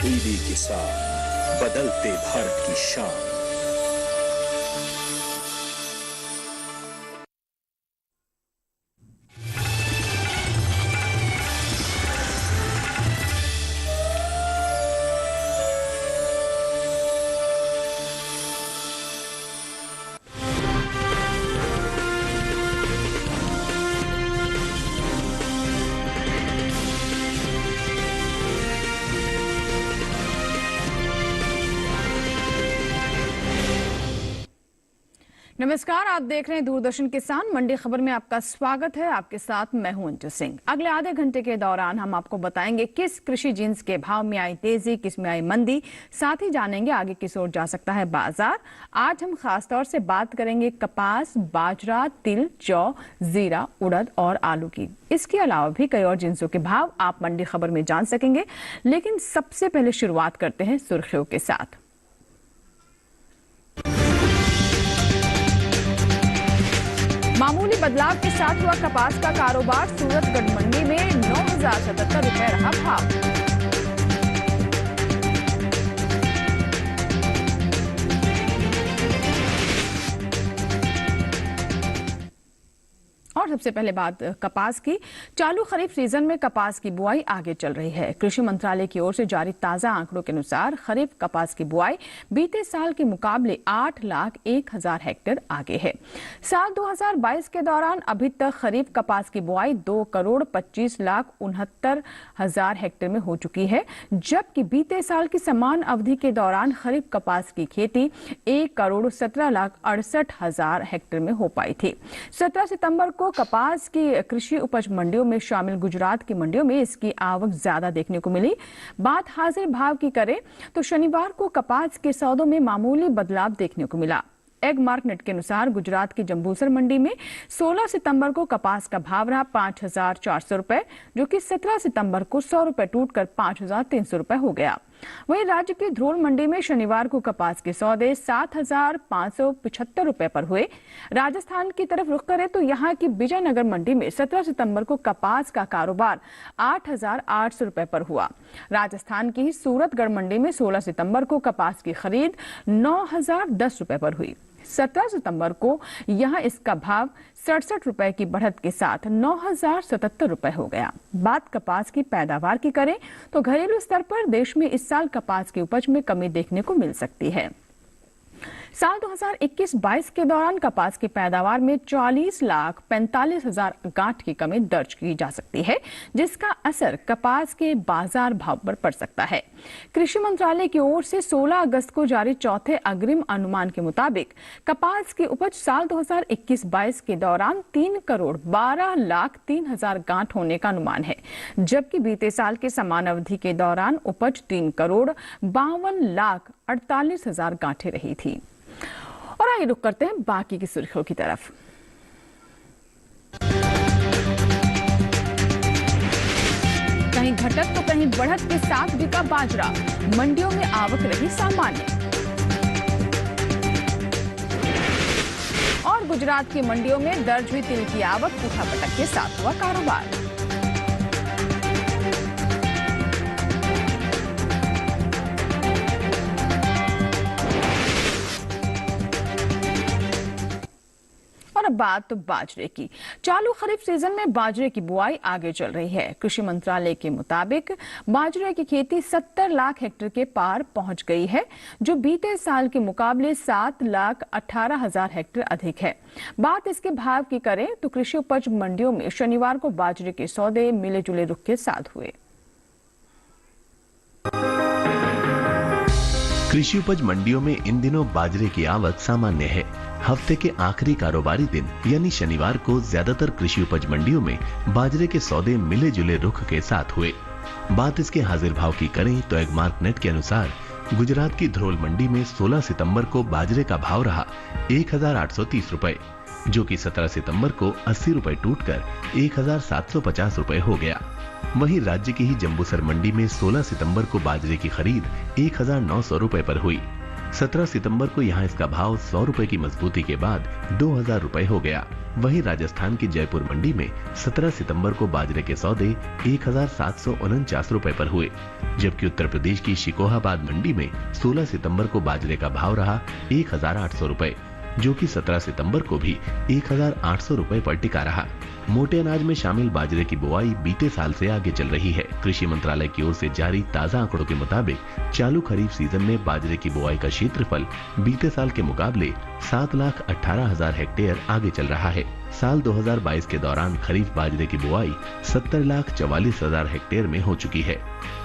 TV के साथ बदलते भारत की शान। नमस्कार, आप देख रहे हैं दूरदर्शन किसान मंडी खबर में आपका स्वागत है। आपके साथ मैं हूं अंजू सिंह। अगले आधे घंटे के दौरान हम आपको बताएंगे किस कृषि जिन्स के भाव में आई तेजी, किस में आई मंदी, साथ ही जानेंगे आगे किस ओर जा सकता है बाजार। आज हम खास तौर से बात करेंगे कपास, बाजरा, तिल, जौ, जीरा, उड़द और आलू की। इसके अलावा भी कई और जिन्सों के भाव आप मंडी खबर में जान सकेंगे, लेकिन सबसे पहले शुरुआत करते हैं सुर्खियों के साथ। मामूली बदलाव के साथ हुआ कपास का कारोबार। सूरतगढ़ मंडी में 9,077 रुपए रहा भाव। और सबसे पहले बात कपास की। चालू खरीफ सीजन में कपास की बुआई आगे चल रही है। कृषि मंत्रालय की ओर से जारी ताजा आंकड़ों के अनुसार खरीफ कपास की बुआई बीते साल के मुकाबले 8,01,000 हेक्टेयर आगे है। साल 2022 के दौरान अभी तक खरीफ कपास की बुआई 2,25,69,000 हेक्टेयर में हो चुकी है, जबकि बीते साल की समान अवधि के दौरान खरीफ कपास की खेती 1,17,68,000 हेक्टेयर में हो पाई थी। 17 सितंबर को कपास की कृषि उपज मंडियों में शामिल गुजरात की मंडियों में इसकी आवक ज्यादा देखने को मिली। बात हाजिर भाव की करें तो शनिवार को कपास के सौदों में मामूली बदलाव देखने को मिला। एग मार्केट के अनुसार गुजरात की जंबूसर मंडी में 16 सितंबर को कपास का भाव रहा 5,400 रुपए, जो कि 17 सितंबर को 100 रुपए टूटकर 5,300 रुपए हो गया। वहीं राज्य की ध्रोल मंडी में शनिवार को कपास के सौदे 7,575 रुपए पर हुए। राजस्थान की तरफ रुख करें तो यहां की विजयनगर मंडी में 17 सितंबर को कपास का कारोबार 8,800 रुपए पर हुआ। राजस्थान की सूरतगढ़ मंडी में 16 सितंबर को कपास की खरीद 9,010 रुपए पर हुई। 17 सितंबर को यहां इसका भाव 67 रुपए की बढ़त के साथ 9,077 रुपए हो गया। बात कपास की पैदावार की करें तो घरेलू स्तर पर देश में इस साल कपास की उपज में कमी देखने को मिल सकती है। साल 2021-22 के दौरान कपास की पैदावार में 40,45,000 गांठ की कमी दर्ज की जा सकती है, जिसका असर कपास के बाजार भाव पर पड़ सकता है। कृषि मंत्रालय की ओर से 16 अगस्त को जारी चौथे अग्रिम अनुमान के मुताबिक कपास की उपज साल 2021-22 के दौरान 3,12,03,000 गांठ होने का अनुमान है, जबकि बीते साल के समान अवधि के दौरान उपज 3,52,48,000 गांठें रही थी। और आइए रुक करते हैं बाकी की सुर्खियों की तरफ। कहीं घटत तो कहीं बढ़त के साथ बिका बाजरा, मंडियों में आवक रही सामान्य। और गुजरात की मंडियों में दर्ज हुई तिल की आवक उठापटक के साथ हुआ कारोबार। बात तो बाजरे की। चालू खरीफ सीजन में बाजरे की बुआई आगे चल रही है। कृषि मंत्रालय के मुताबिक बाजरे की खेती 70 लाख हेक्टेयर के पार पहुंच गई है, जो बीते साल के मुकाबले 7,18,000 हेक्टेयर अधिक है। बात इसके भाव की करें तो कृषि उपज मंडियों में शनिवार को बाजरे के सौदे मिले जुले रुख के साथ हुए। कृषि उपज मंडियों में इन दिनों बाजरे की आवक सामान्य है। हफ्ते के आखिरी कारोबारी दिन यानी शनिवार को ज्यादातर कृषि उपज मंडियों में बाजरे के सौदे मिले जुले रुख के साथ हुए। बात इसके हाजिर भाव की करें तो एग मार्केट के अनुसार गुजरात की ध्रोल मंडी में 16 सितंबर को बाजरे का भाव रहा 1,830 रुपए, जो कि 17 सितंबर को 80 रुपए टूटकर 1,750 रुपए हो गया। वहीं राज्य की ही जंबूसर मंडी में 16 सितंबर को बाजरे की खरीद 1,900 रुपए पर हुई। 17 सितंबर को यहाँ इसका भाव 100 रुपए की मजबूती के बाद 2000 रुपए हो गया। वहीं राजस्थान की जयपुर मंडी में 17 सितंबर को बाजरे के सौदे 1749 रुपए पर हुए, जबकि उत्तर प्रदेश की शिकोहाबाद मंडी में 16 सितंबर को बाजरे का भाव रहा 1800 रुपए, जो कि 17 सितंबर को भी 1800 रुपए पर टिका रहा। मोटे अनाज में शामिल बाजरे की बुआई बीते साल से आगे चल रही है। कृषि मंत्रालय की ओर से जारी ताजा आंकड़ों के मुताबिक चालू खरीफ सीजन में बाजरे की बुआई का क्षेत्रफल बीते साल के मुकाबले 7,18,000 हेक्टेयर आगे चल रहा है। साल 2022 के दौरान खरीफ बाजरे की बुआई 70,44,000 हेक्टेयर में हो चुकी है।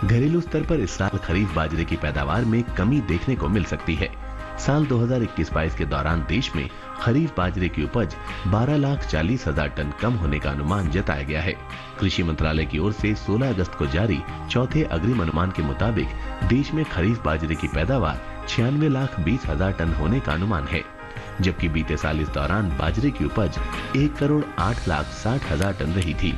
घरेलू स्तर पर इस साल खरीफ बाजरे की पैदावार में कमी देखने को मिल सकती है। साल 2021-22 के दौरान देश में खरीफ बाजरे की उपज 12,40,000 टन कम होने का अनुमान जताया गया है। कृषि मंत्रालय की ओर से 16 अगस्त को जारी चौथे अग्रिम अनुमान के मुताबिक देश में खरीफ बाजरे की पैदावार 96,20,000 टन होने का अनुमान है, जबकि बीते साल इस दौरान बाजरे की उपज 1,08,60,000 टन रही थी।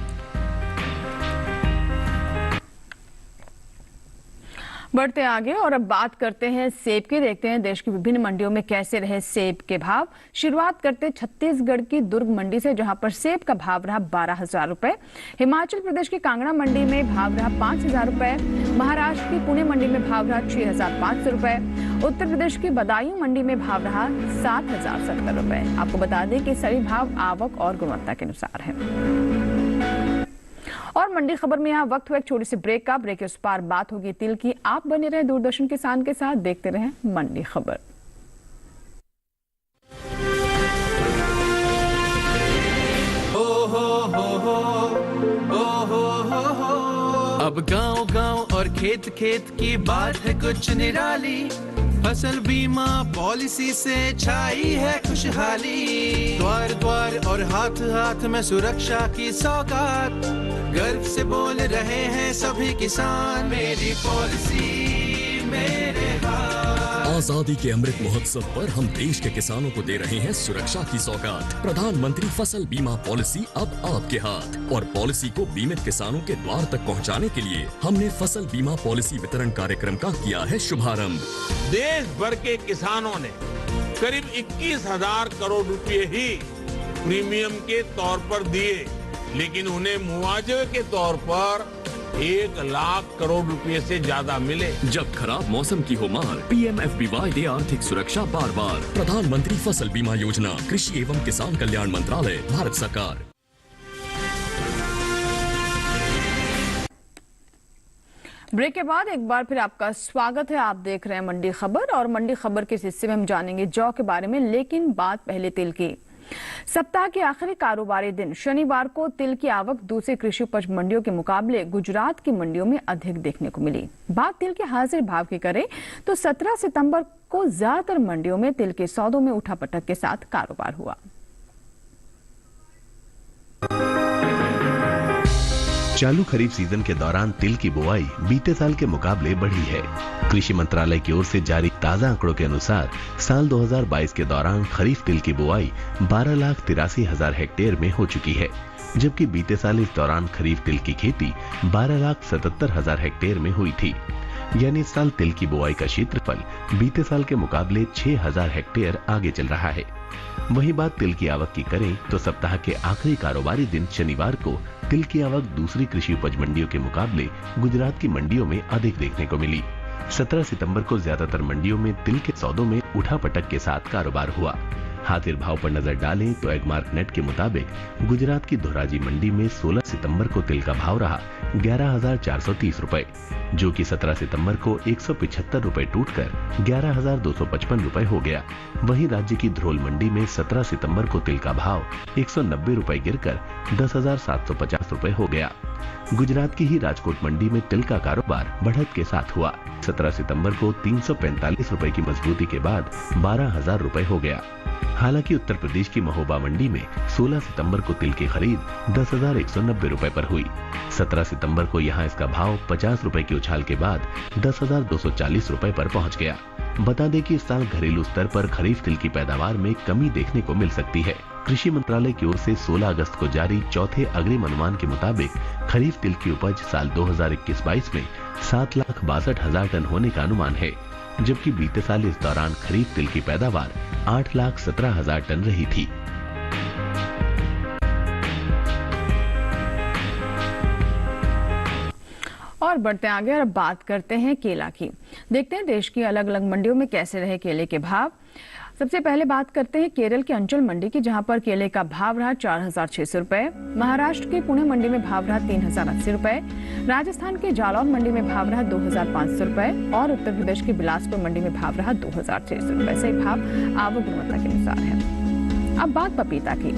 बढ़ते आगे और अब बात करते हैं सेब की। देखते हैं देश की विभिन्न मंडियों में कैसे रहे सेब के भाव। शुरुआत करते छत्तीसगढ़ की दुर्ग मंडी से, जहां पर सेब का भाव रहा 12,000 रुपए। हिमाचल प्रदेश की कांगड़ा मंडी में भाव रहा 5,000 रुपए। महाराष्ट्र की पुणे मंडी में भाव रहा 6,500 रुपए। उत्तर प्रदेश की बदायूं मंडी में भाव रहा 7,070 रुपए। आपको बता दें कि सभी भाव आवक और गुणवत्ता के अनुसार है। और मंडी खबर में यहाँ वक्त हुआ एक छोटी सी ब्रेक का। ब्रेक के उस पार बात होगी तिल की। आप बने रहे दूरदर्शन किसान के साथ, देखते रहें मंडी खबर। अब गांव गांव और खेत खेत की बात है कुछ निराली। फसल बीमा पॉलिसी से छाई है खुशहाली। द्वार द्वार और हाथ हाथ में सुरक्षा की सौगात। गर्व से बोल रहे हैं सभी किसान, मेरी पॉलिसी मेरे हाथ। आजादी के अमृत महोत्सव पर हम देश के किसानों को दे रहे हैं सुरक्षा की सौगात। प्रधानमंत्री फसल बीमा पॉलिसी अब आपके हाथ। और पॉलिसी को बीमित किसानों के द्वार तक पहुंचाने के लिए हमने फसल बीमा पॉलिसी वितरण कार्यक्रम का किया है शुभारंभ। देश भर के किसानों ने करीब 21,000 करोड़ रुपए ही प्रीमियम के तौर पर दिए, लेकिन उन्हें मुआवजे के तौर पर 1,00,000 करोड़ रुपए से ज्यादा मिले। जब खराब मौसम की हो मार, PMFBY दे आर्थिक सुरक्षा बार बार। प्रधानमंत्री फसल बीमा योजना, कृषि एवं किसान कल्याण मंत्रालय, भारत सरकार। ब्रेक के बाद एक बार फिर आपका स्वागत है। आप देख रहे हैं मंडी खबर और मंडी खबर के इस हिस्से में हम जानेंगे जौ के बारे में, लेकिन बात पहले तिल की। सप्ताह के आखिरी कारोबारी दिन शनिवार को तिल की आवक दूसरी कृषि उपज मंडियों के मुकाबले गुजरात की मंडियों में अधिक देखने को मिली। बात तिल के हाजिर भाव की करें तो 17 सितंबर को ज्यादातर मंडियों में तिल के सौदों में उठापटक के साथ कारोबार हुआ। चालू खरीफ सीजन के दौरान तिल की बुआई बीते साल के मुकाबले बढ़ी है। कृषि मंत्रालय की ओर से जारी ताजा आंकड़ों के अनुसार साल 2022 के दौरान खरीफ तिल की बुआई 12,83,000 हेक्टेयर में हो चुकी है, जबकि बीते साल इस दौरान खरीफ तिल की खेती 12,77,000 हेक्टेयर में हुई थी। यानी इस साल तिल की बुआई का क्षेत्रफल बीते साल के मुकाबले 6,000 हेक्टेयर आगे चल रहा है। वही बात तिल की आवक की करें तो सप्ताह के आखिरी कारोबारी दिन शनिवार को तिल की आवक दूसरी कृषि उपज मंडियों के मुकाबले गुजरात की मंडियों में अधिक देखने को मिली। 17 सितंबर को ज्यादातर मंडियों में तिल के सौदों में उठापटक के साथ कारोबार हुआ। हाजिर भाव पर नजर डालें तो एगमार्क नेट के मुताबिक गुजरात की धोराजी मंडी में 16 सितंबर को तिल का भाव रहा 11,430 रुपए, जो कि 17 सितंबर को 175 रुपए टूटकर 11,255 रुपए हो गया। वहीं राज्य की ध्रोल मंडी में 17 सितंबर को तिल का भाव 190 रुपए गिरकर 10,750 रुपए हो गया। गुजरात की ही राजकोट मंडी में तिल का कारोबार बढ़त के साथ हुआ। 17 सितंबर को 345 रुपए की मजबूती के बाद 12,000 रुपए हो गया। हालांकि उत्तर प्रदेश की महोबा मंडी में 16 सितंबर को तिल की खरीद 10,190 रुपए पर हुई। 17 सितंबर को यहां इसका भाव 50 रुपए की उछाल के बाद 10,240 रुपए पर पहुंच गया। बता दें कि इस साल घरेलू स्तर पर खरीफ तिल की पैदावार में कमी देखने को मिल सकती है। कृषि मंत्रालय की ओर से 16 अगस्त को जारी चौथे अग्रिम अनुमान के मुताबिक खरीफ तिल की उपज साल 2021-22 में 7,62,000 टन होने का अनुमान है। जबकि बीते साल इस दौरान खरीफ तिल की पैदावार 8,17,000 टन रही थी। और बढ़ते आगे और अब बात करते हैं केला की। देखते हैं देश की अलग अलग मंडियों में कैसे रहे केले के भाव। सबसे पहले बात करते हैं केरल की अंचल मंडी की, जहां पर केले का भाव रहा 4,600 रुपए। महाराष्ट्र की पुणे मंडी में भाव रहा 3,080 रुपए। राजस्थान के जालौन मंडी में भाव रहा 2,500 रुपए और उत्तर प्रदेश की बिलासपुर मंडी में भाव रहा 2,600 रुपए। से भाव आवक गुणवत्ता के अनुसार है। अब बात पपीता की।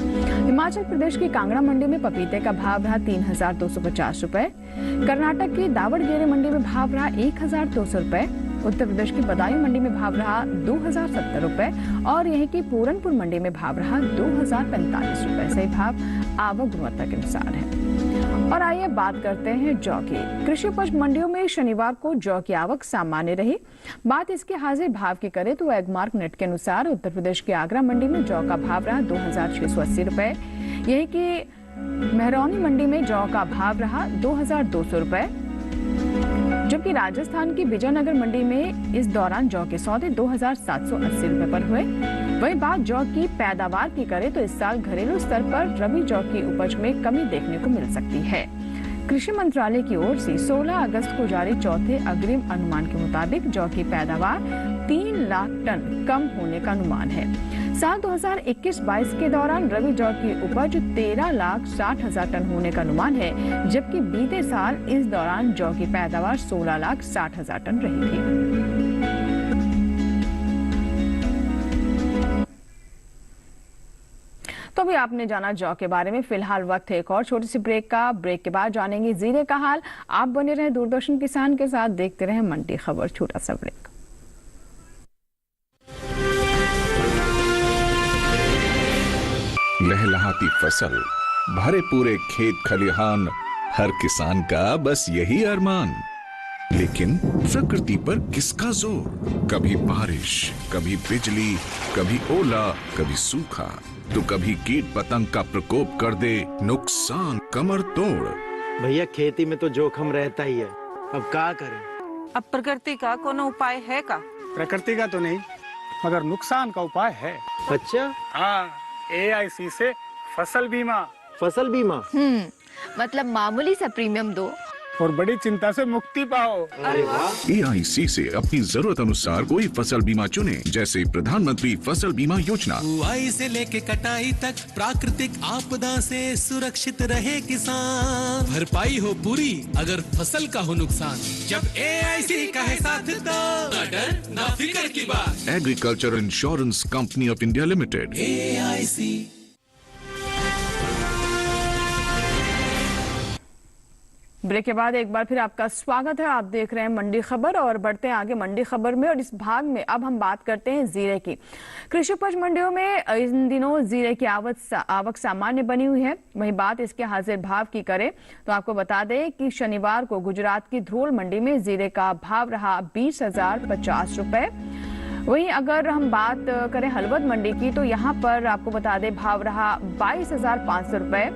हिमाचल प्रदेश की कांगड़ा मंडी में पपीते का भाव रहा 3,250 रुपए। कर्नाटक की दावड़गेरे मंडी में भाव रहा 1,200 रुपए। उत्तर प्रदेश की बदायूं मंडी में भाव रहा 2,070 रुपए और यहीं की पूरनपुर मंडी में भाव रहा 2,045 रुपए। से भाव आवक गुणवत्ता के अनुसार है। और आइए बात करते हैं जौ की। कृषि उपज मंडियों में शनिवार को जौ की आवक सामान्य रही। बात इसके हाजिर भाव की करें तो एगमार्क नेट के अनुसार उत्तर प्रदेश की आगरा मंडी में जौ का भाव रहा 2,680 रुपए। यही की मेहरौनी मंडी में जौ का भाव रहा 2,200 रुपए, जबकि राजस्थान की विजयनगर मंडी में इस दौरान जौ के सौदे 2,780 रुपए पर हुए। वही बात जौ की पैदावार की करें तो इस साल घरेलू स्तर पर रबी जौ की उपज में कमी देखने को मिल सकती है। कृषि मंत्रालय की ओर से 16 अगस्त को जारी चौथे अग्रिम अनुमान के मुताबिक जौ की पैदावार 3 लाख टन कम होने का अनुमान है। साल 2021-22 के दौरान रबी जौ की उपज 13,60,000 टन होने का अनुमान है, जबकि बीते साल इस दौरान जौ की पैदावार 16,60,000 टन रही थी। तो अभी आपने जाना जौ के बारे में। फिलहाल वक्त है एक और छोटी सी ब्रेक का। ब्रेक के बाद जानेंगे जीरे का हाल। आप बने रहे दूरदर्शन किसान के साथ, देखते रहे मंडी खबर। छोटा सा ब्रेक। लहलहाती फसल, भरे पूरे खेत खलिहान, हर किसान का बस यही अरमान। लेकिन प्रकृति पर किसका जोर? कभी बारिश, कभी बिजली, कभी ओला, कभी सूखा, तो कभी कीट पतंग का प्रकोप कर दे नुकसान कमर तोड़। भैया खेती में तो जोखम रहता ही है, अब क्या करें? अब प्रकृति का कोनो उपाय है का? प्रकृति का तो नहीं, मगर नुकसान का उपाय है। अच्छा? हाँ, AIC से फसल बीमा। फसल बीमा? मतलब मामूली सा प्रीमियम दो और बड़ी चिंता से मुक्ति पाओ। अरे वाह! AIC से अपनी जरूरत अनुसार कोई फसल बीमा चुने, जैसे प्रधानमंत्री फसल बीमा योजना। बुआई से लेके कटाई तक प्राकृतिक आपदा से सुरक्षित रहे किसान। भरपाई हो पूरी अगर फसल का हो नुकसान, जब AIC का है साथ तो ना डर ना फिक्र की बात। Agriculture insurance company of India limited, AIC। Break के बाद एक बार फिर आपका स्वागत है। आप देख रहे हैं मंडी खबर और बढ़ते हैं आगे मंडी खबर में। और इस भाग में अब हम बात करते हैं जीरे की। कृषि उपज मंडियों में इन दिनों जीरे की आवक सामान्य बनी हुई है। वहीं बात इसके हाजिर भाव की करें तो आपको बता दें कि शनिवार को गुजरात की ध्रोल मंडी में जीरे का भाव रहा 20,050 रुपए। वहीं अगर हम बात करें हलवद मंडी की तो यहाँ पर आपको बता दें भाव रहा 22,500 रुपए,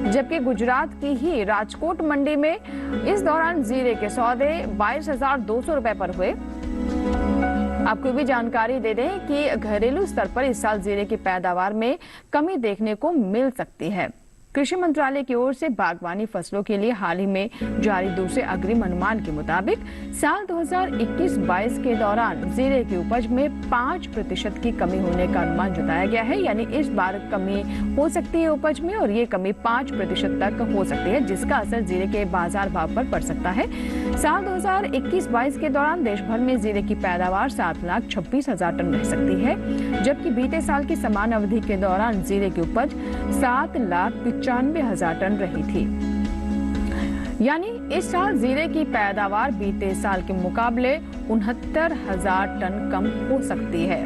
जबकि गुजरात की ही राजकोट मंडी में इस दौरान जीरे के सौदे 22,200 रुपए पर हुए। आपको भी जानकारी दे दें कि घरेलू स्तर पर इस साल जीरे की पैदावार में कमी देखने को मिल सकती है। कृषि मंत्रालय की ओर से बागवानी फसलों के लिए हाल ही में जारी दूसरे अग्रिम अनुमान के मुताबिक साल 2021-22 के दौरान जीरे की उपज में 5% की कमी होने का अनुमान जताया गया है। यानी इस बार कमी हो सकती है उपज में और ये कमी 5% तक हो सकती है, जिसका असर जीरे के बाजार भाव पर पड़ सकता है। साल 2021-22 के दौरान देश भर में जीरे की पैदावार 7,26,000 टन रह सकती है, जबकि बीते साल की समान अवधि के दौरान जीरे की उपज 7,95,000 टन रही थी। यानी इस साल जीरे की पैदावार बीते साल के मुकाबले 69,000 टन कम हो सकती है।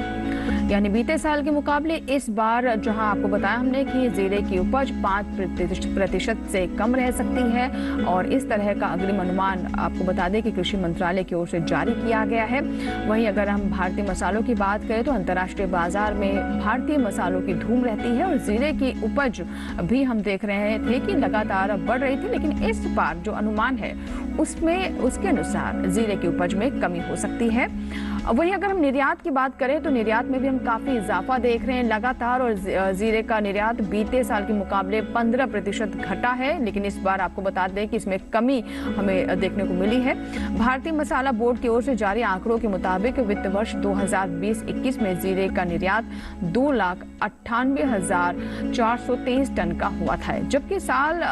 यानी बीते साल के मुकाबले इस बार जहां आपको बताया हमने कि जीरे की उपज 5% से कम रह सकती है और इस तरह का अग्रिम अनुमान आपको बता दें कि कृषि मंत्रालय की ओर से जारी किया गया है। वहीं अगर हम भारतीय मसालों की बात करें तो अंतर्राष्ट्रीय बाजार में भारतीय मसालों की धूम रहती है और जीरे की उपज भी हम देख रहे थे कि लगातार बढ़ रही थी, लेकिन इस बार जो अनुमान है उसमें उसके अनुसार जीरे की उपज में कमी हो सकती है। वहीं अगर हम निर्यात की बात करें तो निर्यात में भी हम काफी इजाफा देख रहे हैं लगातार और जीरे का निर्यात बीते साल के मुकाबले 15% घटा है, लेकिन इस बार आपको बता दें कि इसमें कमी हमें देखने को मिली है। भारतीय मसाला बोर्ड की ओर से जारी आंकड़ों के मुताबिक वित्त वर्ष 2020-21 में जीरे का निर्यात 2,98,423 टन का हुआ था, जबकि साल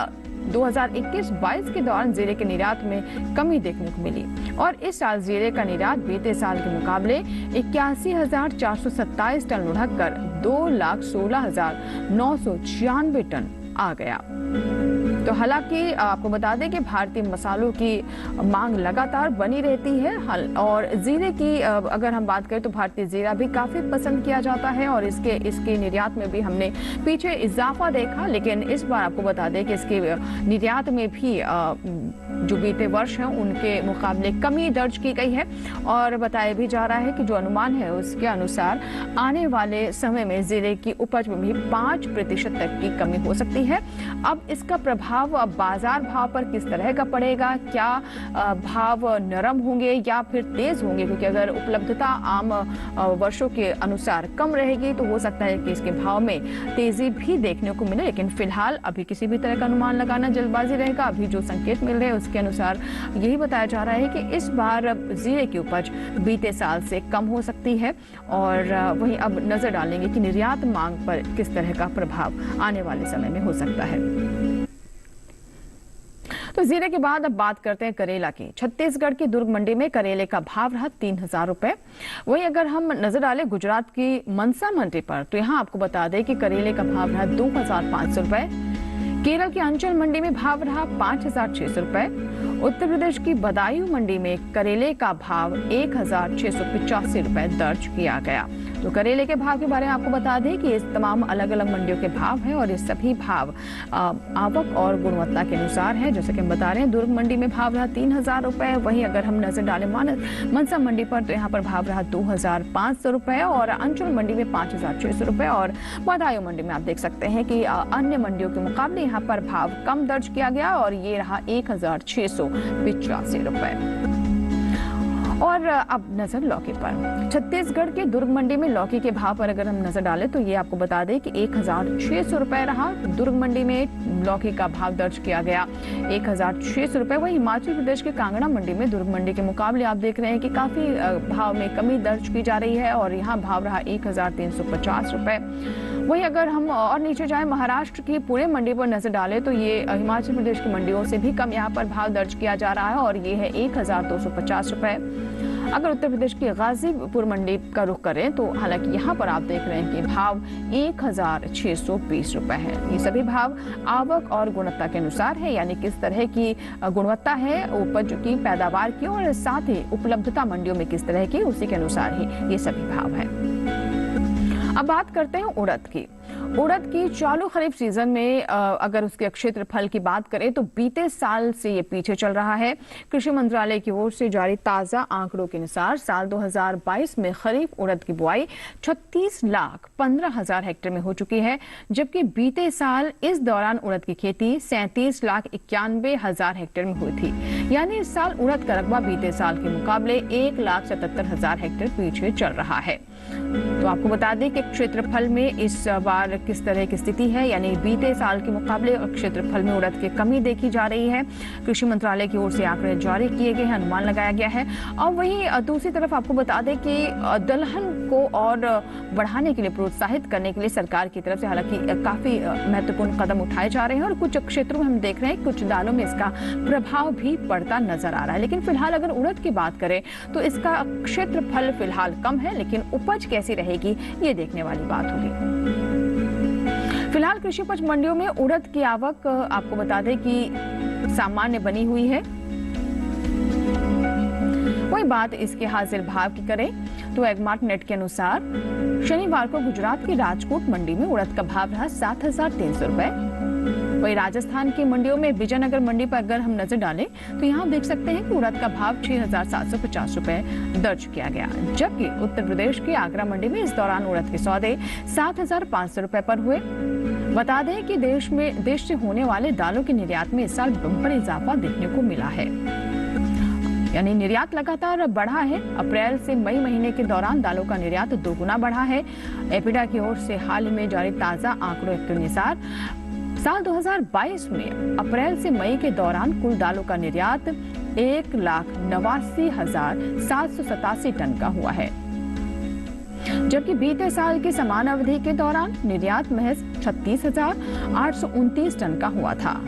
2021-22 के दौरान जीरे के निर्यात में कमी देखने को मिली और इस साल जीरे का निर्यात बीते साल के मुकाबले 81,427 टन बढ़कर 2,16,996 टन आ गया। तो हालांकि आपको बता दें कि भारतीय मसालों की मांग लगातार बनी रहती है और जीरे की अगर हम बात करें तो भारतीय जीरा भी काफी पसंद किया जाता है और इसके निर्यात में भी हमने पीछे इजाफा देखा, लेकिन इस बार आपको बता दें कि इसके निर्यात में भी जो बीते वर्ष हैं उनके मुकाबले कमी दर्ज की गई है और बताया भी जा रहा है कि जो अनुमान है उसके अनुसार आने वाले समय में जीरे की उपज में भी 5% तक की कमी हो सकती है। अब इसका प्रभाव बाजार भाव पर किस तरह का पड़ेगा, क्या भाव नरम होंगे या फिर तेज होंगे, क्योंकि अगर उपलब्धता आम वर्षों के अनुसार कम रहेगी तो हो सकता है कि इसके भाव में तेजी भी देखने को मिले, लेकिन फिलहाल अभी किसी भी तरह का अनुमान लगाना जल्दबाजी रहेगा। अभी जो संकेत मिल रहे हैं उसके अनुसार यही बताया जा रहा है कि इस बार जीरे की उपज बीते साल से कम हो सकती है और वहीं अब नजर डालेंगे कि निर्यात मांग पर किस तरह का प्रभाव आने वाले समय में हो सकता है। तो जीरे के बाद अब बात करते हैं करेला की। छत्तीसगढ़ की दुर्ग मंडी में करेले का भाव रहा 3,000 रुपए। वहीं अगर हम नजर डालें गुजरात की मनसा मंडी पर तो यहाँ आपको बता दें कि करेले का भाव रहा 2,500 रुपए। केरल की अंचल मंडी में भाव रहा 5,600 रुपए। उत्तर प्रदेश की बदायूं मंडी में करेले का भाव 1,685 रुपए दर्ज किया गया। तो करेले के भाव के बारे में आपको बता दें कि इस तमाम अलग अलग मंडियों के भाव हैं और ये सभी भाव आवक और गुणवत्ता के अनुसार है। जैसे कि हम बता रहे हैं दुर्ग मंडी में भाव रहा 3,000 रुपए। वहीं अगर हम नजर डालें मनसा मंडी पर तो यहाँ पर भाव रहा 2,500 रुपए और अंचल मंडी में 5,600 रुपए और बदायूं मंडी में आप देख सकते हैं कि अन्य मंडियों के मुकाबले यहाँ पर भाव कम दर्ज किया गया और ये रहा 1,685 रुपए। और अब नजर लौकी पर। छत्तीसगढ़ के दुर्ग मंडी में लौकी के भाव पर अगर हम नजर डालें तो ये आपको बता दें कि 1,600 रुपए रहा। दुर्ग मंडी में लौकी का भाव दर्ज किया गया 1,600 रुपए। वहीं हिमाचल प्रदेश के कांगड़ा मंडी में दुर्ग मंडी के मुकाबले आप देख रहे हैं कि काफी भाव में कमी दर्ज की जा रही है और यहाँ भाव रहा 1,350 रुपए। वहीं अगर हम और नीचे जाएं महाराष्ट्र की पुणे मंडी पर नजर डालें तो ये हिमाचल प्रदेश की मंडियों से भी कम यहाँ पर भाव दर्ज किया जा रहा है और ये है 1,250 रुपए। अगर उत्तर प्रदेश की गाजीपुर मंडी का रुख करें तो हालांकि यहाँ पर आप देख रहे हैं कि भाव 1,620 रुपए है। ये सभी भाव आवक और गुणवत्ता के अनुसार है, यानी किस तरह की गुणवत्ता है उपज की, पैदावार की और साथ ही उपलब्धता मंडियों में किस तरह की, उसी के अनुसार ही ये सभी भाव है। अब बात करते हैं उड़द की। उड़द की चालू खरीफ सीजन में अगर उसके क्षेत्रफल की बात करें तो बीते साल से ये पीछे चल रहा है। कृषि मंत्रालय की ओर से जारी ताजा आंकड़ों के अनुसार साल 2022 में खरीफ उड़द की बुआई 36,15,000 हेक्टेयर में हो चुकी है, जबकि बीते साल इस दौरान उड़द की खेती 37,91,000 हेक्टेयर में हुई थी। यानी इस साल उड़द का रकबा बीते साल के मुकाबले 1,77,000 हेक्टेयर पीछे चल रहा है। तो आपको बता दें कि क्षेत्रफल में इस बार किस तरह की स्थिति है, यानी बीते साल के मुकाबले क्षेत्रफल में उड़द की कमी देखी जा रही है। कृषि मंत्रालय की ओर से आंकड़े जारी किए गए हैं, अनुमान लगाया गया है। और वहीं दूसरी तरफ आपको बता दें कि दलहन को और बढ़ाने के लिए, प्रोत्साहित करने के लिए सरकार की तरफ से हालांकि काफी महत्वपूर्ण कदम उठाए जा रहे हैं और कुछ क्षेत्रों में हम देख रहे हैं कुछ दालों में इसका प्रभाव भी पड़ता नजर आ रहा है। लेकिन फिलहाल अगर उड़द की बात करें तो इसका क्षेत्रफल फिलहाल कम है, लेकिन उपज कैसी रहेगी ये देखने वाली बात होगी। फिलहाल कृषि उपज मंडियों में उड़द की आवक आपको बता दें कि सामान्य बनी हुई है। वही बात इसके हाजिर भाव की करें तो एगमार्क नेट के अनुसार शनिवार को गुजरात की राजकोट मंडी में उड़द का भाव रहा 7,300 रुपए। वही राजस्थान की मंडियों में विजयनगर मंडी पर अगर हम नजर डालें तो यहाँ देख सकते हैं कि उड़द का भाव 6,750 रुपए दर्ज किया गया, जबकि उत्तर प्रदेश की आगरा मंडी में इस दौरान उड़द के सौदे 7,500 रुपए पर हुए। बता दें कि देश से होने वाले दालों के निर्यात में इस साल बम्पर इजाफा देखने को मिला है, यानी निर्यात लगातार बढ़ा है। अप्रैल से मई महीने के दौरान दालों का निर्यात 2 गुना बढ़ा है। एपिडा की ओर से हाल ही में जारी ताजा आंकड़ों के अनुसार साल 2022 में अप्रैल से मई के दौरान कुल दालों का निर्यात 1,89,787 टन का हुआ है, जबकि बीते साल की समान अवधि के दौरान निर्यात महज 36,829 टन का हुआ था।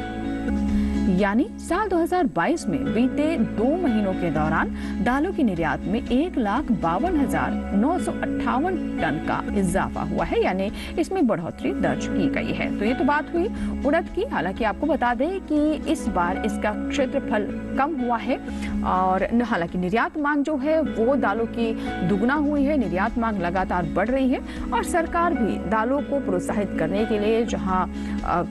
यानी साल 2022 में बीते 2 महीनों के दौरान दालों की निर्यात में 1,52,958 टन का इजाफा हुआ है, यानी इसमें बढ़ोतरी दर्ज की गई है। तो ये तो बात हुई उड़द की। हालांकि आपको बता दें कि इस बार इसका क्षेत्रफल कम हुआ है और हालांकि निर्यात मांग जो है वो दालों की दुगना हुई है। निर्यात मांग लगातार बढ़ रही है और सरकार भी दालों को प्रोत्साहित करने के लिए जहां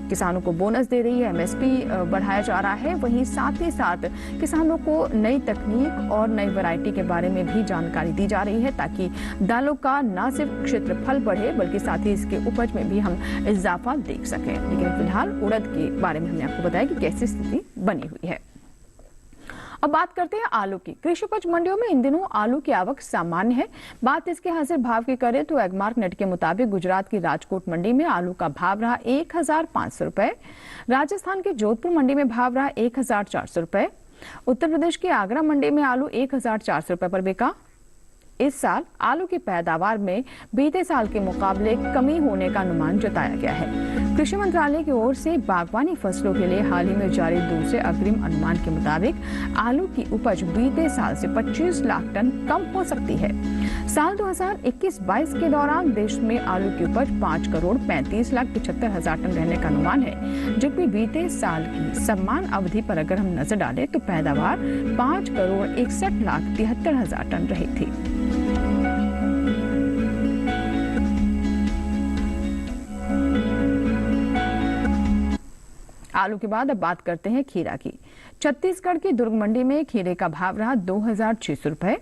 किसानों को बोनस दे रही है, एमएसपी बढ़ाया जा रहा है, वहीं साथ ही साथ किसानों को नई तकनीक और नई वैरायटी के बारे में भी जानकारी दी जा रही है, ताकि दालों का न सिर्फ क्षेत्रफल बढ़े बल्कि साथ ही इसके उपज में भी हम इजाफा देख सकें। लेकिन फिलहाल उड़द के बारे में हमने आपको बताया कि कैसी स्थिति बनी हुई है। अब बात करते हैं आलू की। कृषि उपज मंडियों में इन दिनों आलू की आवक सामान्य है। बात इसके हाजिर भाव की करें तो एगमार्क नेट के मुताबिक गुजरात की राजकोट मंडी में आलू का भाव रहा 1,500 रुपए। राजस्थान की जोधपुर मंडी में भाव रहा 1,400 रुपए। उत्तर प्रदेश की आगरा मंडी में आलू 1,400 रुपए पर बिका। इस साल आलू की पैदावार में बीते साल के मुकाबले कमी होने का अनुमान जताया गया है। कृषि मंत्रालय की ओर से बागवानी फसलों के लिए हाल ही में जारी दूसरे अग्रिम अनुमान के मुताबिक आलू की उपज बीते साल से 25 लाख टन कम हो सकती है। साल 2021-22 के दौरान देश में आलू की उपज 5,35,75,000 टन रहने का अनुमान है, जबकि बीते साल की समान अवधि पर अगर हम नजर डालें तो पैदावार 5,61,73,000 टन रही थी। आलू के बाद अब बात करते हैं खीरा की। छत्तीसगढ़ की दुर्ग मंडी में खीरे का भाव रहा 2,600 रुपए।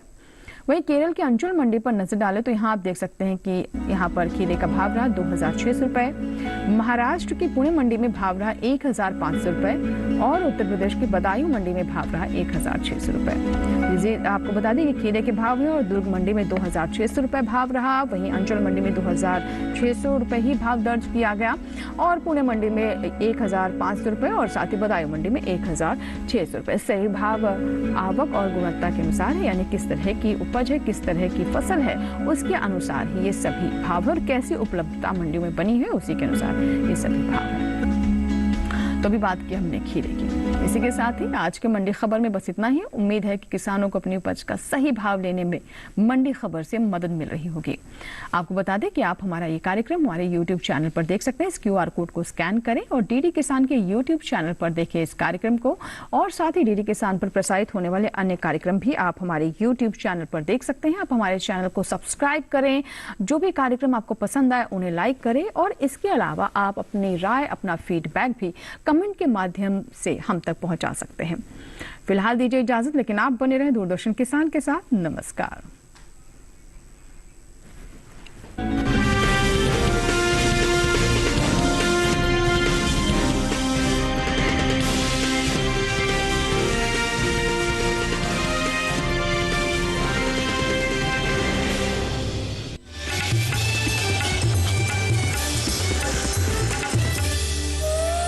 वहीं केरल के अंचल मंडी पर नजर डालें तो यहाँ आप देख सकते हैं कि यहाँ पर खीरे का भाव रहा 2,600 रुपए। महाराष्ट्र की पुणे मंडी में भाव रहा 1,500 रुपए और उत्तर प्रदेश की बदायूं मंडी में भाव रहा 1,600 रुपए। आपको बता दें कि खीरे के भाव है और दुर्ग मंडी में 2,600 रुपए भाव रहा, वहीं अंचल मंडी में 2,600 रुपए ही भाव दर्ज किया गया और पुणे मंडी में 1,500 रुपए और साथ ही बदायूं मंडी में 1,600 रुपए। सही भाव आवक और गुणवत्ता के अनुसार है, यानी किस तरह की उपज है, किस तरह की फसल है, उसके अनुसार ही ये सभी भाव और कैसी उपलब्धता मंडियों में बनी है उसी के अनुसार ये सभी भाव है। तो अभी बात की हमने खीरे की। इसी के साथ ही आज के मंडी खबर में बस इतना ही। उम्मीद है कि किसानों को अपनी उपज का सही भाव लेने में मंडी खबर से मदद मिल रही होगी। आपको बता दें कि आप हमारा ये कार्यक्रम हमारे YouTube चैनल पर देख सकते हैं। इस QR कोड को स्कैन करें और डीडी किसान के YouTube चैनल पर देखें इस कार्यक्रम को, और साथ ही डीडी किसान पर प्रसारित होने वाले अन्य कार्यक्रम भी आप हमारे YouTube चैनल पर देख सकते हैं। आप हमारे चैनल को सब्सक्राइब करें, जो भी कार्यक्रम आपको पसंद आए उन्हें लाइक करें और इसके अलावा आप अपनी राय, अपना फीडबैक भी कमेंट के माध्यम से हम तक पहुंचा सकते हैं। फिलहाल दीजिए इजाजत, लेकिन आप बने रहें दूरदर्शन किसान के साथ। नमस्कार।